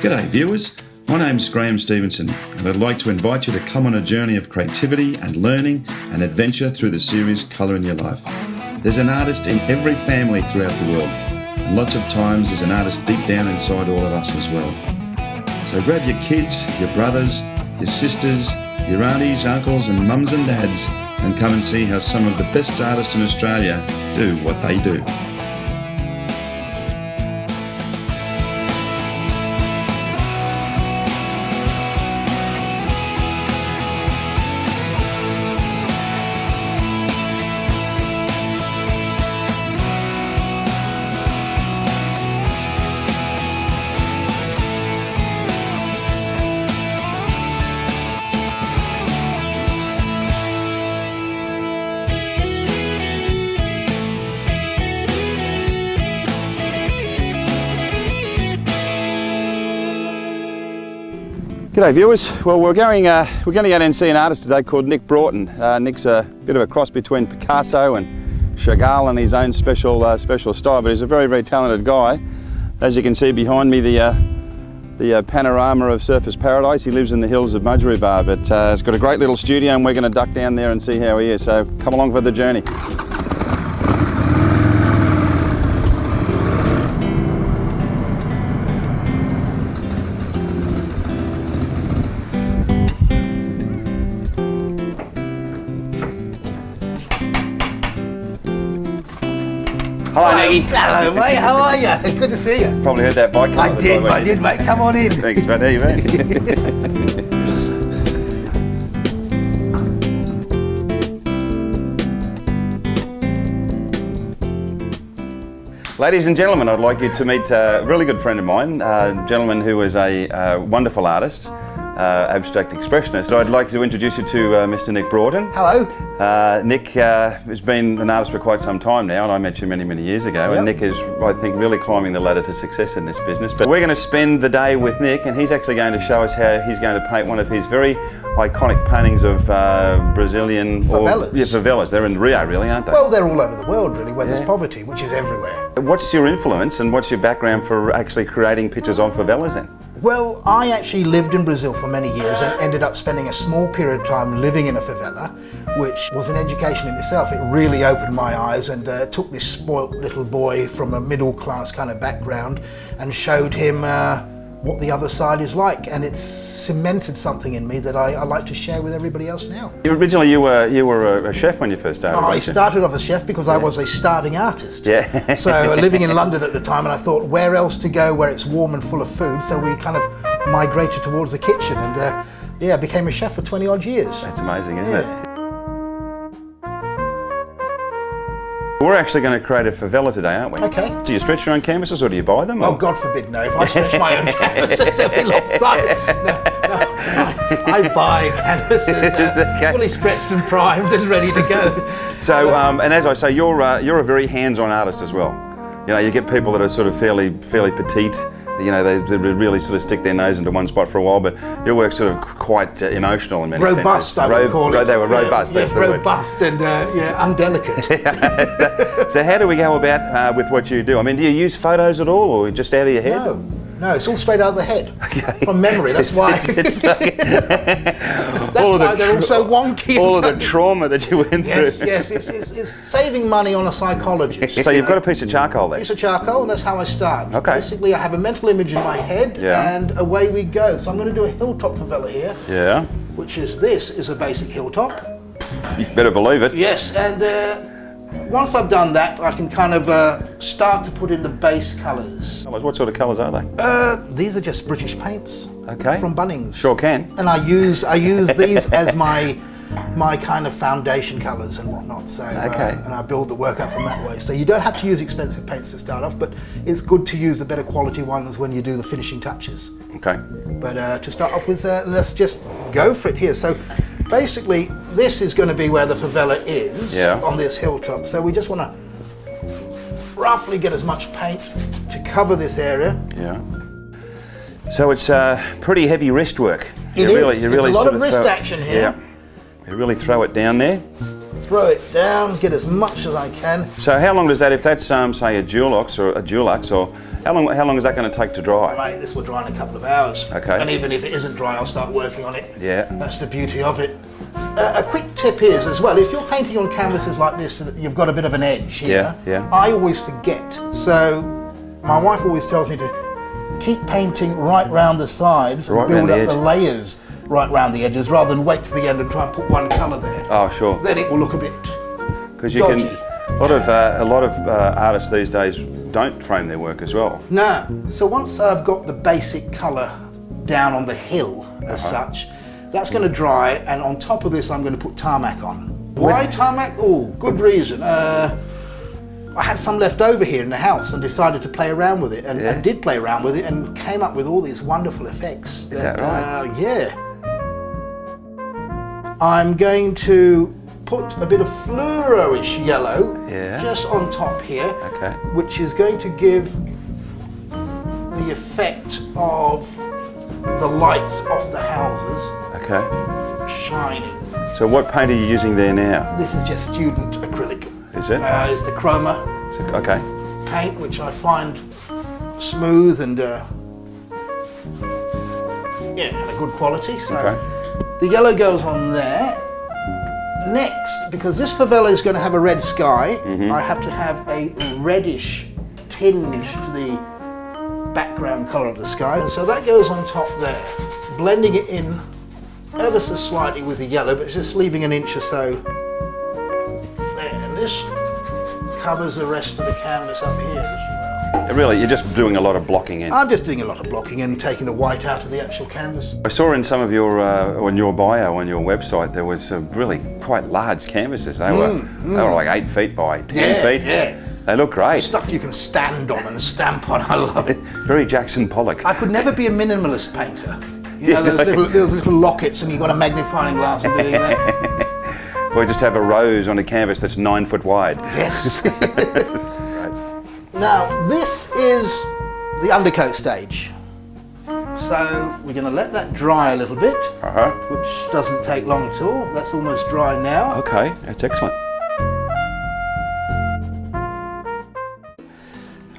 G'day viewers, my name's Graham Stevenson and I'd like to invite you to come on a journey of creativity and learning and adventure through the series Colour in Your Life. There's an artist in every family throughout the world, and lots of times there's an artist deep down inside all of us as well. So grab your kids, your brothers, your sisters, your aunties, uncles and mums and dads and come and see how some of the best artists in Australia do what they do. G'day viewers. Well, we're going to go down and see an artist today called Nick Broughton. Nick's a bit of a cross between Picasso and Chagall in his own special style, but he's a very, very talented guy. As you can see behind me, the panorama of Surfers Paradise. He lives in the hills of Mudgery-Bar, but he's got a great little studio and we're going to duck down there and see how he is. So come along for the journey. Hello, Nicky. Hello, mate. How are you? Good to see you. Probably heard that bike. I did, mate. Come on in. Thanks, mate. How you been? Ladies and gentlemen, I'd like you to meet a really good friend of mine, a gentleman who is a wonderful artist, abstract expressionist. I'd like to introduce you to Mr. Nick Broughton. Hello. Nick has been an artist for quite some time now, and I met you many, many years ago. Yep. And Nick is, I think, really climbing the ladder to success in this business. But we're going to spend the day with Nick, and he's actually going to show us how he's going to paint one of his very iconic paintings of Brazilian favelas. Favelas. They're in Rio, really, aren't they? Well, they're all over the world, really, where there's poverty, which is everywhere. What's your influence and what's your background for actually creating pictures of favelas then? Well, I actually lived in Brazil for many years and ended up spending a small period of time living in a favela, which was an education in itself. It really opened my eyes and took this spoilt little boy from a middle class kind of background and showed him what the other side is like, and it's cemented something in me that I like to share with everybody else now. Originally you were a chef when you first started, I started off as chef because I was a starving artist. Yeah. So living in London at the time, and I thought, where else to go where it's warm and full of food? So we kind of migrated towards the kitchen and yeah, I became a chef for 20 odd years. That's amazing, isn't it? We're actually going to create a favela today, aren't we? Okay. Do you stretch your own canvases or do you buy them? Oh, God forbid, no. If I stretch my own canvases, it'll be lopsided. No, I buy canvases fully stretched and primed and ready to go. So, and as I say, you're a very hands-on artist as well. You know, you get people that are sort of fairly petite. You know, they really sort of stick their nose into one spot for a while, but your work's sort of quite emotional in many senses. Robust, I would call it. They were robust, that's the word. Robust and undelicate. So how do we go about with what you do? I mean, do you use photos at all or just out of your head? No, it's all straight out of the head. Okay. From memory, that's why. It's like that's why they're all so wonky. All of the trauma that you went through. Yes, it's saving money on a psychologist. So you've got a piece of charcoal there? Piece of charcoal, and that's how I start. Okay. Basically, I have a mental image in my head, and away we go. So I'm going to do a hilltop favela here. Yeah. Which is, this is a basic hilltop. You better believe it. Yes, and once I've done that, I can kind of start to put in the base colours. What sort of colours are they? These are just British paints. Okay. From Bunnings. Sure can. And I use these as my kind of foundation colours and whatnot. So and I build the work up from that way. So you don't have to use expensive paints to start off, but it's good to use the better quality ones when you do the finishing touches. Okay. But to start off with, let's just go for it here. So basically, this is going to be where the favela is on this hilltop. So we just want to roughly get as much paint to cover this area. Yeah. So it's pretty heavy wrist work. It is. There's a lot of wrist action here. Yeah. You really throw it down there. throw it down, get as much as I can. So how long does that, if that's say a Dulux or how long is that going to take to dry? Mate, this will dry in a couple of hours. Okay. And even if it isn't dry, I'll start working on it. Yeah. That's the beauty of it. A quick tip is as well, if you're painting on canvases like this, you've got a bit of an edge here. Yeah. I always forget. So my wife always tells me to keep painting right round the sides and build up the layers right round the edges rather than wait to the end and try and put one colour there. Oh, sure. Then it will look a bit Because you dodgy. can, a lot of artists these days don't frame their work as well. No. So once I've got the basic colour down on the hill as such, that's going to dry, and on top of this I'm going to put tarmac on. Why tarmac? Oh, good reason. I had some left over here in the house and decided to play around with it, and did play around with it and came up with all these wonderful effects. Is that right? Yeah. I'm going to put a bit of fluoro-ish yellow just on top here, which is going to give the effect of the lights off the houses shining. So what paint are you using there now? This is just student acrylic. Is it? It's the chroma paint, which I find smooth and a good quality. So the yellow goes on there. Next, because this favela is going to have a red sky, I have to have a reddish tinge to the background colour of the sky. And so that goes on top there, blending it in ever so slightly with the yellow, but just leaving an inch or so there. And this covers the rest of the canvas up here as well. Really, you're just doing a lot of blocking in? I'm just doing a lot of blocking and taking the white out of the actual canvas. I saw in some of your, on your bio on your website, there was some really quite large canvases. They were like 8 feet by 10 feet. Yeah. They look great. Stuff you can stand on and stamp on. I love it. Very Jackson Pollock. I could never be a minimalist painter. You know, those little lockets, and you've got a magnifying glass and doing that. Or just have a rose on a canvas that's 9 foot wide. Yes. Now, this is the undercoat stage. So we're going to let that dry a little bit, which doesn't take long at all. That's almost dry now. Okay, that's excellent.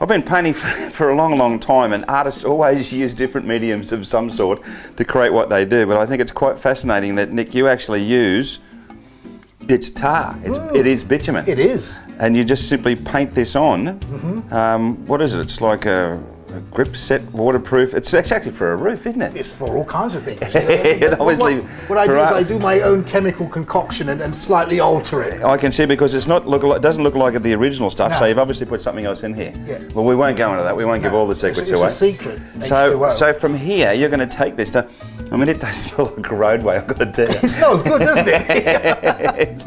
I've been painting for a long, long time, and artists always use different mediums of some sort to create what they do, but I think it's quite fascinating that, Nick, you actually use, it's tar, it is bitumen. It is. And you just simply paint this on. What is it? It's like a grip set, waterproof. It's actually for a roof, isn't it? It's for all kinds of things. What I do is I do my own chemical concoction and slightly alter it. I can see, because it's not it doesn't look like the original stuff. So you've obviously put something else in here. Yeah. Well, we won't go into that. We won't give all the secrets away. It's a secret. So from here, you're going to take this to. I mean, it does smell like a roadway, I've got to tell you. It smells good, doesn't it?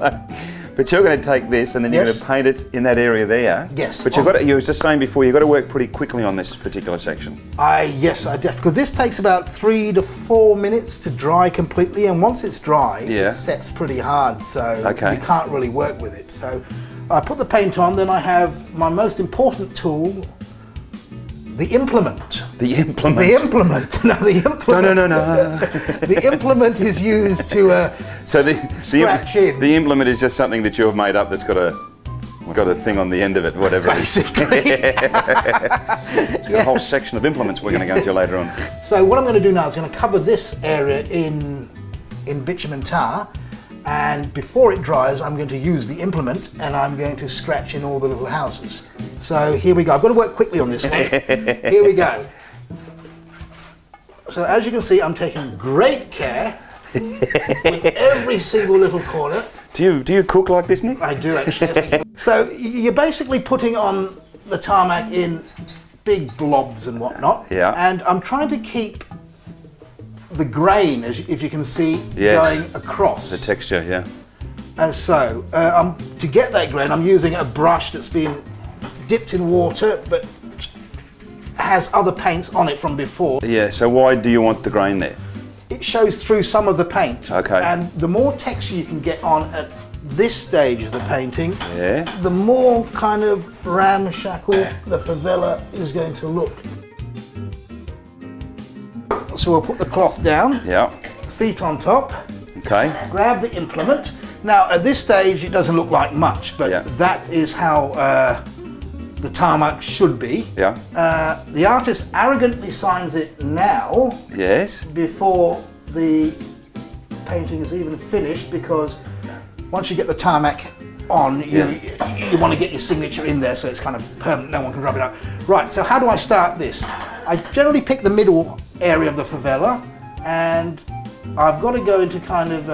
But you're going to take this and then you're going to paint it in that area there. Yes. But you were just saying before, you've got to work pretty quickly on this particular section. Yes, I definitely. Because this takes about 3 to 4 minutes to dry completely, and once it's dry, it sets pretty hard, so you can't really work with it. So I put the paint on, then I have my most important tool, the implement. The implement? The implement. No, the implement. No. The implement is used to scratch in. The implement is just something that you've made up that's got a thing on the end of it, whatever. Basically. It's got a whole section of implements we're going to go into later on. So what I'm going to do now is going to cover this area in bitumen tar, and before it dries I'm going to use the implement and I'm going to scratch in all the little houses. So here we go. I've got to work quickly on this one. Here we go. So as you can see, I'm taking great care with every single little corner. Do you cook like this, Nick? I do, actually. So you're basically putting on the tarmac in big blobs and whatnot. Yeah. And I'm trying to keep the grain, if you can see, going across. The texture, yeah. And so, to get that grain, I'm using a brush that's been dipped in water, but has other paints on it from before. Yeah, so why do you want the grain there? It shows through some of the paint. Okay. And the more texture you can get on at this stage of the painting, the more kind of ramshackle the favela is going to look. So we'll put the cloth down, feet on top, okay. grab the implement. Now, at this stage, it doesn't look like much, but Yeah. that is how the tarmac should be. Yeah. The artist arrogantly signs it now, Yes. before the painting is even finished, because once you get the tarmac on, you want to get your signature in there so it's kind of permanent, no one can rub it out. Right, so how do I start this? I generally pick the middle area of the favela, and I've got to go into kind of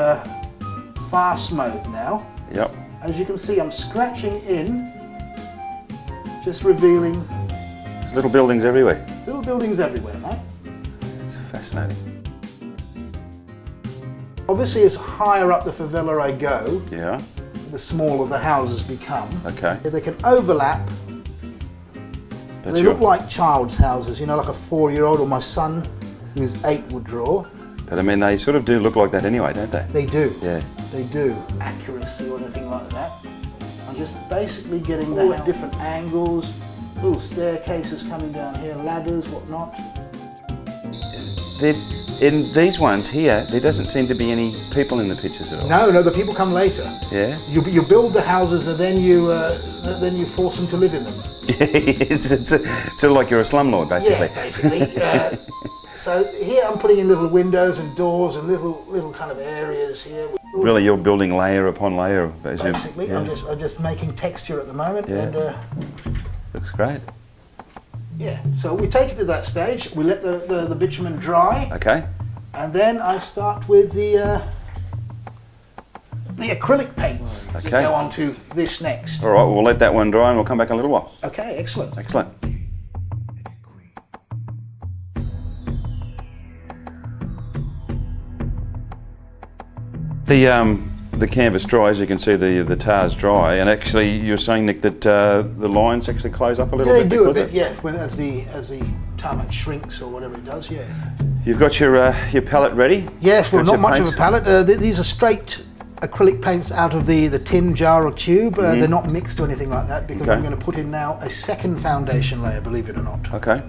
fast mode now. Yep. As you can see, I'm scratching in, just revealing There's little buildings everywhere. little buildings everywhere, mate. It's fascinating. Obviously, as higher up the favela I go, Yeah. the smaller the houses become. Okay. They can overlap. That's They your. look like child's houses, you know, like a 4-year-old or my son, who is 8, would draw. But I mean, they sort of do look like that anyway, don't they? They do. Yeah. They do. Accuracy or anything like that. I'm just basically getting them at different angles, little staircases coming down here, ladders, whatnot. In these ones here, there doesn't seem to be any people in the pictures at all. No, the people come later. Yeah. You build the houses and then you force them to live in them. it's sort of like you're a slumlord, basically. Yeah, basically. So here I'm putting in little windows and doors and little kind of areas here. Really, you're building layer upon layer, Basically, Yeah. I'm just making texture at the moment, Yeah. and Looks great. yeah. So we take it to that stage. We let the bitumen dry, Okay. and then I start with the acrylic paints. Okay. Go on to this next. All right, we'll let that one dry and we'll come back in a little while. Okay, excellent. Excellent. The canvas dry, as you can see, the tar's dry, and actually you're saying, Nick, that the lines actually close up a little Yeah, bit. they do a because bit, yeah. As the tarmac shrinks or whatever it does, yeah. You've got your palette ready. Yes, well, Got not your much paints? of a palette. These are straight acrylic paints out of the tin jar or tube. They're not mixed or anything like that, because Okay. I'm going to put in now a second foundation layer, believe it or not. Okay.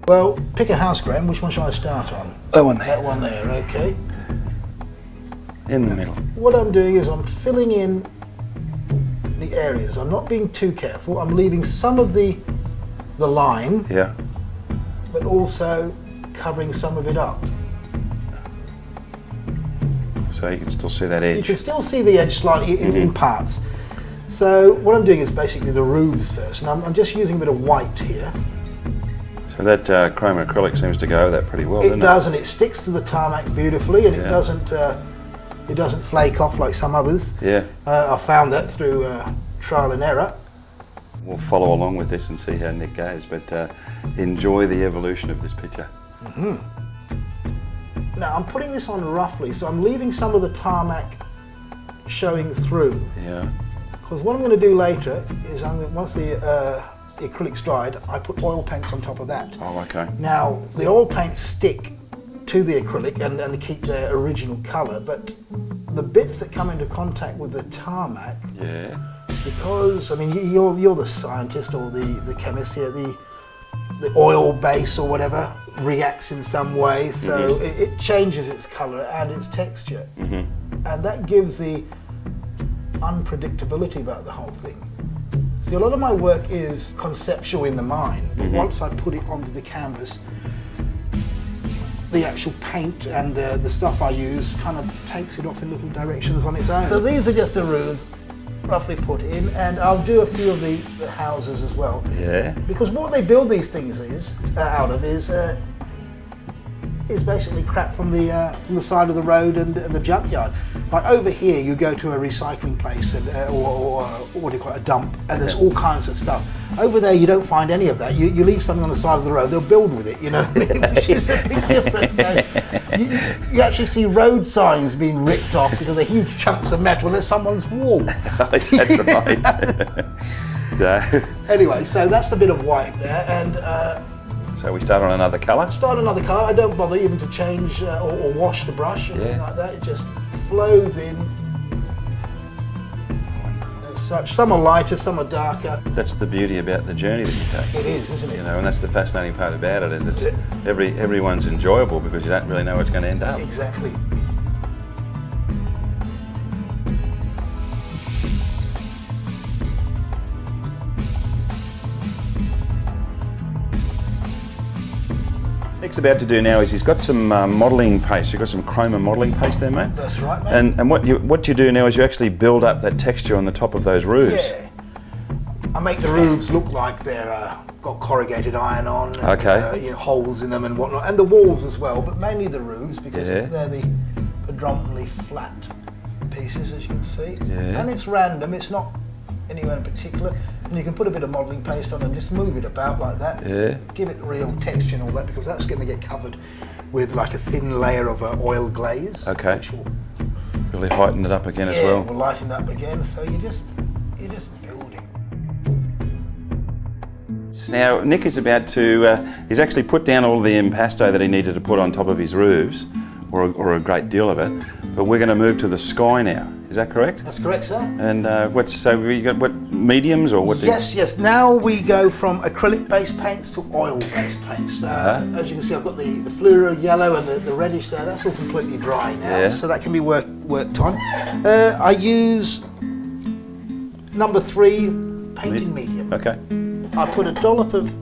Well, pick a house, Graham. Which one shall I start on? That one there. That one there, okay. In the middle. What I'm doing is I'm filling in the areas. I'm not being too careful. I'm leaving some of the line, Yeah. but also covering some of it up. So you can still see that You edge. can still see the edge slightly in parts. So what I'm doing is basically the roofs first, and I'm just using a bit of white here. So that chrome acrylic seems to go over that pretty well, It doesn't does, and it sticks to the tarmac beautifully, and Yeah. it doesn't flake off like some others. it? Yeah. I found that through trial and error. We'll follow along with this and see how Nick goes, but enjoy the evolution of this picture. Now I'm putting this on roughly, so I'm leaving some of the tarmac showing through. Yeah. Because what I'm going to do later is once the acrylic's dried, I put oil paints on top of that. Oh, okay. Now, the oil paints stick to the acrylic and keep their original colour, but the bits that come into contact with the tarmac, Yeah. because, I mean, you're the scientist or the chemist here, the oil base or whatever reacts in some way, so it changes its colour and its texture. And that gives the unpredictability about the whole thing. See, a lot of my work is conceptual in the mind, but once I put it onto the canvas, the actual paint and the stuff I use kind of takes it off in little directions on its own. So these are just the roofs roughly put in, and I'll do a few of the houses as well. Yeah. Because what they build these things out of is basically crap from the side of the road and the junkyard. Like over here, you go to a recycling place and or what do you call it, a dump, and there's all kinds of stuff. Over there, you don't find any of that. You leave something on the side of the road, they'll build with it. You know, which is a big difference. So you actually see road signs being ripped off because they're huge chunks of metal. There's someone's wall. Is that right? Yeah. Anyway, so that's a bit of white there, and. So we start on another colour. Start another colour. I don't bother even to change or wash the brush or anything like that. It just flows in as such. Some are lighter, some are darker. That's the beauty about the journey that you take. It is, isn't it? You know, and that's the fascinating part about it, is it's everyone's enjoyable because you don't really know where it's going to end up. Exactly. Nick's about to do now is he's got some modelling paste. You've got some chroma modelling paste there, mate? That's right, mate. And what you do now is you actually build up that texture on the top of those roofs. Yeah. I make the roofs look like they're got corrugated iron on, and, Okay. holes in them and whatnot, and the walls as well, but mainly the roofs because Yeah. they're the predominantly flat pieces, as you can see. Yeah. And it's random, it's not anywhere in particular, and you can put a bit of modelling paste on and just move it about like that. Yeah. Give it real texture and all that, because that's going to get covered with like a thin layer of oil glaze. Okay. Which will, Really heighten it up again as well. will lighten up again. So you're just building. Now, Nick is about to, he's actually put down all the impasto that he needed to put on top of his roofs, or a great deal of it, but we're going to move to the sky now. Is that correct? That's correct, sir. And so we got what, mediums or what? Yes. Now we go from acrylic-based paints to oil-based paints. As you can see, I've got the fluoro yellow and the reddish there. That's all completely dry now, Yeah. so that can be worked on. I use number 3 painting medium. Okay. I put a dollop of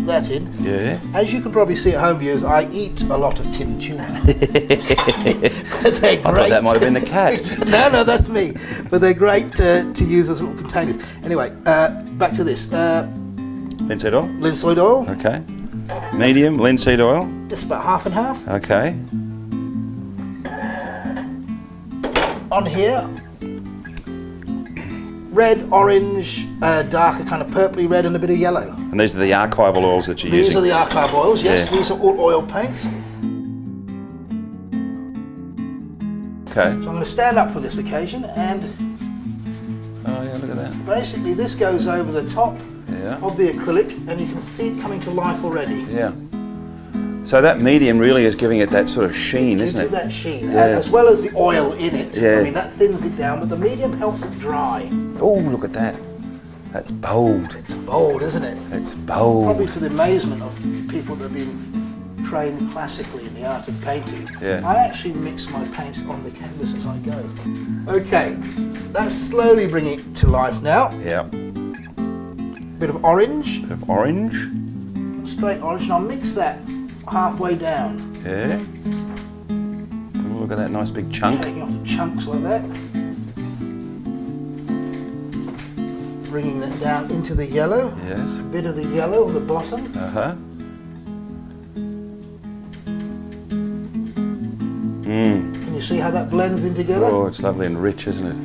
that in. Yeah. As you can probably see at home, viewers, I eat a lot of tin tuna. But they're great. I thought that might have been the cat. No, that's me. But they're great to use as little containers. Anyway, back to this. Linseed oil. Linseed oil, Okay. Medium linseed oil. just about half and half. Okay. On here, red, orange, darker kind of purpley red, and a bit of yellow. And these are the archival oils that you're These using. are the archive oils, yes. Yeah. These are all oil paints. Okay. So I'm going to stand up for this occasion, and Oh yeah, look at that. basically this goes over the top Yeah. of the acrylic, and you can see it coming to life already. Yeah. So that medium really is giving it that sort of sheen, Gives isn't it it? that sheen, Yeah. as well as the oil in it. Yeah. I mean, that thins it down, but the medium helps it dry. Oh, look at that. That's bold. It's bold, isn't it? It's bold. Probably to the amazement of people that have been trained classically in the art of painting. Yeah. I actually mix my paints on the canvas as I go. Okay, that's slowly bringing it to life now. Yeah. Bit of orange, Bit of orange. straight orange, and I'll mix that halfway down. Yeah. Oh, look at that nice big chunk. Taking off the chunks like that. Bringing that down into the yellow. Yes. A bit of the yellow on the bottom. Uh-huh. Mmm. Can you see how that blends in together? Oh, it's lovely and rich, isn't it?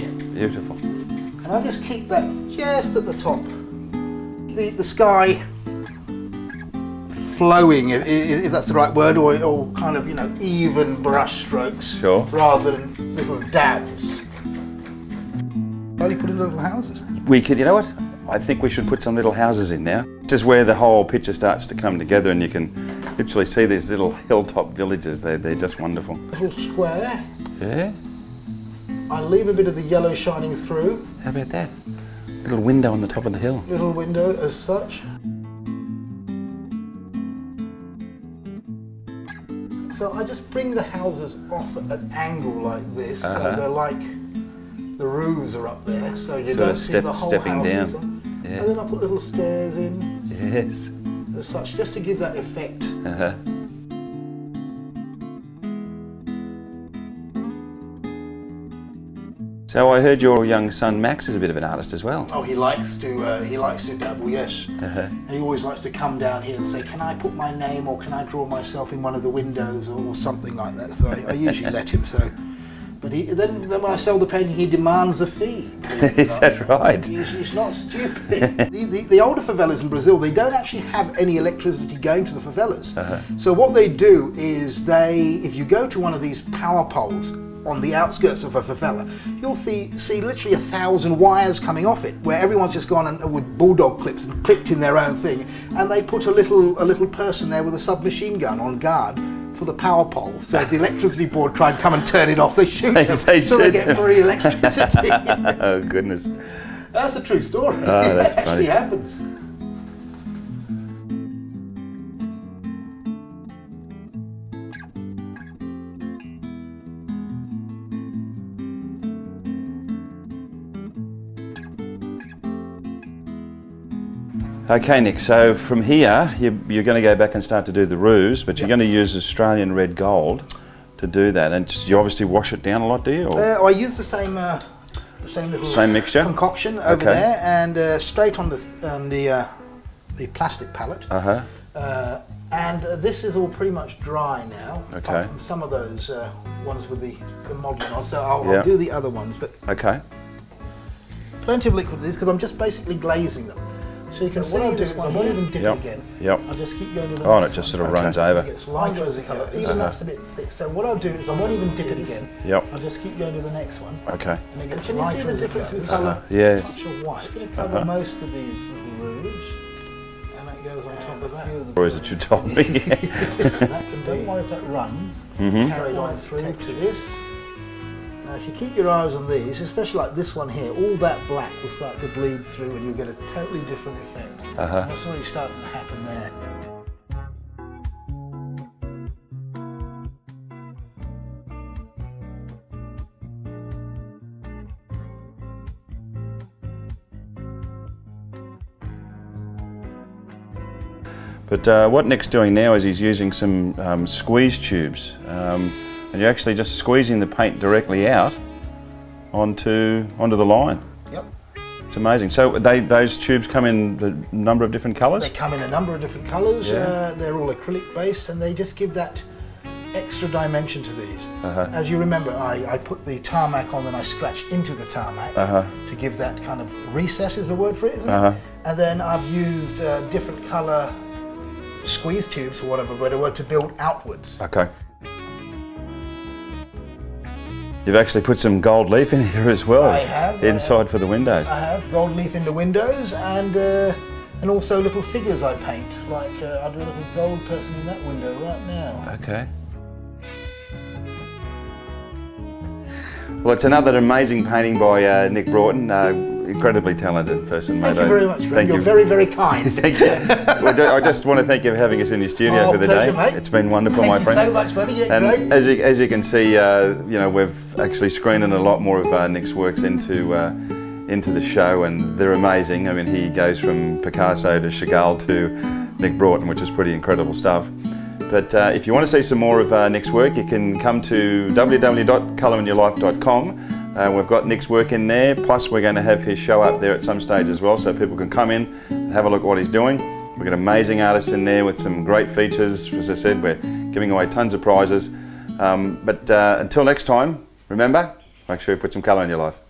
Yeah. Beautiful. And I just keep that just at the top. The sky flowing, if that's the right word, or kind of, even brush strokes. Sure. Rather than little dabs. Only put in little houses. We could, you know what? I think we should put some little houses in now. This is where the whole picture starts to come together, and you can literally see these little hilltop villages. They're just wonderful. Little square. Yeah? I leave a bit of the yellow shining through. How about that? Little window on the top of the hill. Little window as such. So I just bring the houses off at an angle like this, so they're like the roofs are up there, so you Sort don't of see the whole stepping houses. down. Yeah. And then I put little stairs in Yes. as such, just to give that effect. Uh-huh. So I heard your young son Max is a bit of an artist as well. Oh, he likes to dabble, yes. Uh-huh. He always likes to come down here and say, can I put my name or can I draw myself in one of the windows or something like that. So I usually let him. So, but then when I sell the painting, he demands a fee. Is that right? He's not stupid. The older favelas in Brazil, they don't actually have any electricity going to the favelas. So what they do is if you go to one of these power poles on the outskirts of a favela, you'll see literally 1,000 wires coming off it, where everyone's just gone with bulldog clips and clipped in their own thing, and they put a little person there with a submachine gun on guard for the power pole. So if the electricity board try and come and turn it off, they shoot them, so they get free electricity. Oh goodness. That's a true story. Oh, that's It actually funny. happens. Okay, Nick, so from here, you're going to go back and start to do the roofs, but you're going to use Australian red gold to do that. And you obviously wash it down a lot, do you? Or? I use the same little same mixture concoction over there, and straight on the plastic palette. And this is all pretty much dry now. Okay. From some of those ones with the modelling on, so I'll do the other ones. But okay. Plenty of liquid with these because I'm just basically glazing them. So you can see what I'll do is I won't even dip it again. I'll just keep going to the next and it just sort of runs over. It gets lighter as the colour. Even that's a bit thick. So what I'll do is I won't even dip it again. I'll just keep going to the next one. Okay. And it gets lighter as the difference in colour? Yes. Much of white. I'm going to cover most of these little roofs. And that goes on top of that. Or is it you told me? That can, don't worry if that runs. Carry on through to this. Now if you keep your eyes on these, especially like this one here, all that black will start to bleed through and you'll get a totally different effect. That's already starting to happen there. But what Nick's doing now is he's using some squeeze tubes. And you're actually just squeezing the paint directly out onto the line. Yep. It's amazing. So those tubes come in a number of different colours? They come in a number of different colours. They're all acrylic based and they just give that extra dimension to these. As you remember, I put the tarmac on and I scratched into the tarmac to give that kind of recess is the word for it, isn't it? And then I've used different colour squeeze tubes or whatever, but to build outwards. Okay. You've actually put some gold leaf in here as well. I have. Inside for the windows. I have gold leaf in the windows and also little figures I paint. Like I do a little gold person in that window right now. Okay. Well, it's another amazing painting by Nick Broughton. Incredibly talented person. Thank you very much, Graham. Thank You're you. very, very kind. Thank you. Well, I just want to thank you for having us in your studio for the pleasure, day. mate. It's been wonderful, my friend. Thank you so much, buddy. Yeah, And great. as you can see, we've actually screened in a lot more of Nick's works into the show, and they're amazing. I mean, he goes from Picasso to Chagall to Nick Broughton, which is pretty incredible stuff. But if you want to see some more of Nick's work, you can come to www.colorinyourlife.com. We've got Nick's work in there, plus we're going to have his show up there at some stage as well, so people can come in and have a look at what he's doing. We've got amazing artists in there with some great features. As I said, we're giving away tons of prizes. But until next time, remember, make sure you put some colour in your life.